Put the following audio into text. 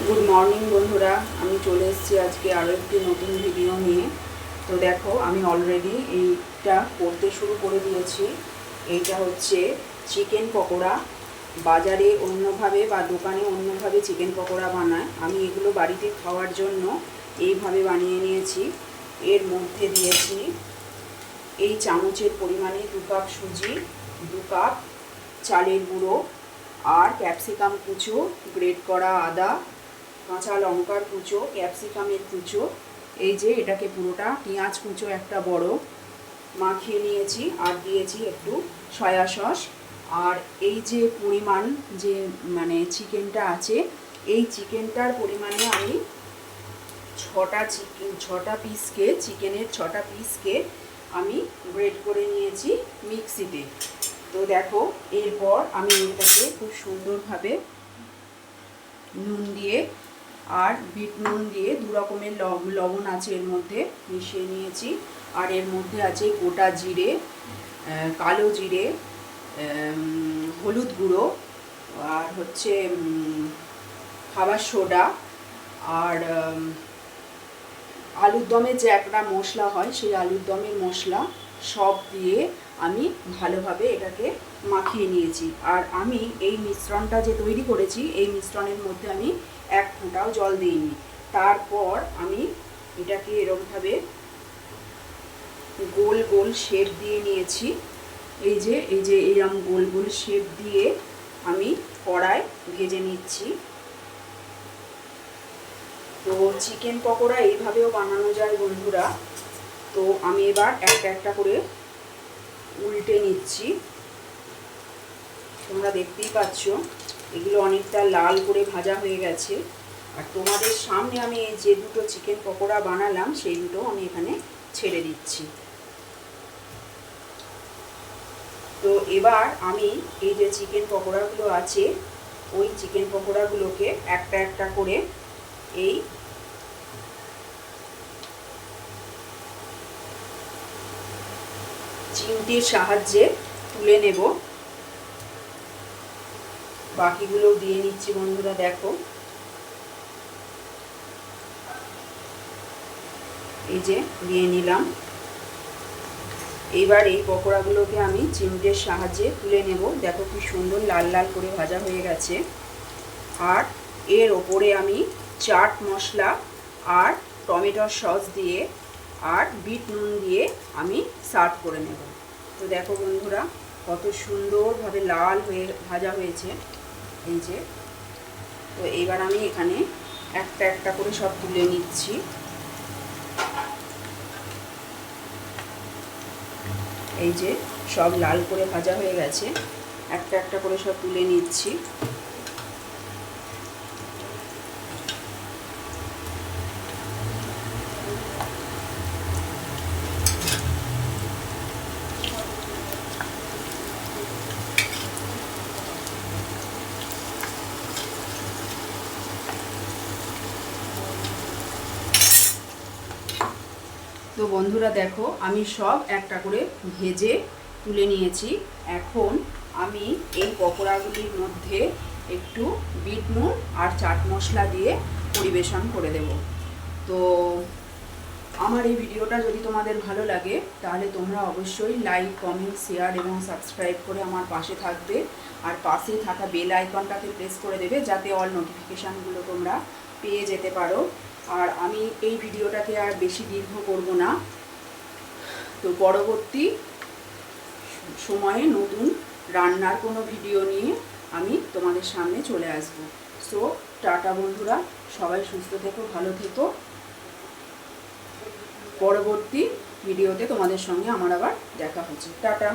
Good morning বন্ধুরা, আমি চলে এসেছি আজকে আরও একটি নতুন ভিডিও নিয়ে। তো দেখো, আমি অলরেডি এইটা করতে শুরু করে দিয়েছি। এইটা হচ্ছে চিকেন পকোড়া। বাজারে অন্যভাবে বা দোকানে অন্যভাবে চিকেন পকোড়া বানায়, আমি এগুলো বাড়িতে খাওয়ার জন্য এইভাবে বানিয়ে নিয়েছি। এর মধ্যে দিয়েছি এই চামচের পরিমাণে 2 কাপ সুজি, 2 কাপ চালের গুঁড়ো, আর ক্যাপসিকাম কুচো, গ্রেট করা আদা, কাঁচা লঙ্কার কুচো, ক্যাপসিকামের কুচো, এই যে এটাকে পুরোটা পেঁয়াজ কুচো একটা বড় মাখিয়ে নিয়েছি, আর দিয়েছি একটু সয়া সস। আর এই যে পরিমাণ যে চিকেনটা আছে, এই চিকেনটার পরিমাণে আমি ছটা পিসকে চিকেনের 6টা পিসকে আমি গ্রেট করে নিয়েছি মিক্সিতে। তো দেখো, এরপর আমি এটাকে খুব সুন্দরভাবে নুন দিয়ে আর বিট নুন দিয়ে 2 রকমের লবণ আছে এর মধ্যে মিশিয়ে নিয়েছি। আর এর মধ্যে আছে গোটা জিরে, কালো জিরে, হলুদ গুঁড়ো, আর হচ্ছে খাবার সোডা, আর আলুর দমের যে একটা মশলা হয় সেই আলুর দমের মশলা সব দিয়ে আমি ভালোভাবে এটাকে মাখিয়ে নিয়েছি। আর আমি এই মিশ্রণটা যে তৈরি করেছি, এই মিশ্রণের মধ্যে আমি 1 ফোঁটাও জল দিইনি। তারপর আমি এটাকে এরকমভাবে গোল গোল শেপ দিয়ে নিয়েছি। এই যে এইরকম গোল গোল শেপ দিয়ে আমি কড়ায় ভেজে নিচ্ছি। তো চিকেন পকোড়া এইভাবেও বানানো যায় বন্ধুরা। তো আমি এবার একটা একটা করে উল্টে নিচ্ছি। তোমরা দেখতেই পাচ্ছ এগুলো অনেকটা লাল করে ভাজা হয়ে গেছে। আর তোমাদের সামনে আমি এই যে দুটো চিকেন পকোড়া বানালাম, সেই দুটো আমি এখানে ছেড়ে দিচ্ছি। তো এবার আমি এই যে চিকেন পকোড়াগুলো আছে, ওই চিকেন পকোড়াগুলোকে একটা একটা করে এই চিমটির সাহায্যে তুলে নেব। বাকিগুলোও দিয়ে নিচ্ছি বন্ধুরা। দেখো, এই যে দিয়ে নিলাম। এইবার এই পকোড়াগুলোকে আমি চিমটের সাহায্যে তুলে নেব। দেখো কি সুন্দর লাল লাল করে ভাজা হয়ে গেছে। আর এর ওপরে আমি চাট মশলা আর টমেটোর সস দিয়ে আর বিট নুন দিয়ে আমি সার্ভ করে নেব। তো দেখো বন্ধুরা, কত সুন্দরভাবে লাল হয়ে ভাজা হয়েছে। এই যে, তো এইবার আমি এখানে একটা একটা করে সব তুলে নিচ্ছি। এই যে সব লাল করে ভাজা হয়ে গেছে, একটা একটা করে সব তুলে নিচ্ছি। তো বন্ধুরা দেখো, আমি সব একটা করে ভেজে তুলে নিয়েছি। এখন আমি এই পকোড়াগুলির মধ্যে একটু বিট নুন আর চাট মশলা দিয়ে পরিবেশন করে দেব। তো আমার এই ভিডিওটা যদি তোমাদের ভালো লাগে, তাহলে তোমরা অবশ্যই লাইক, কমেন্ট, শেয়ার এবং সাবস্ক্রাইব করে আমার পাশে থাকবে। আর পাশে থাকা বেল আইকনটাকে প্রেস করে দেবে, যাতে অল নোটিফিকেশানগুলো তোমরা পেয়ে যেতে পারো। আর আমি এই ভিডিওটাকে আর বেশি দীর্ঘ করব না। তো পরবর্তী সময়ে নতুন রান্নার কোনো ভিডিও নিয়ে আমি তোমাদের সামনে চলে আসব। সো টাটা বন্ধুরা, সবাই সুস্থ থেকো, ভালো থেকো। পরবর্তী ভিডিওতে তোমাদের সঙ্গে আমার আবার দেখা হচ্ছে। টাটা।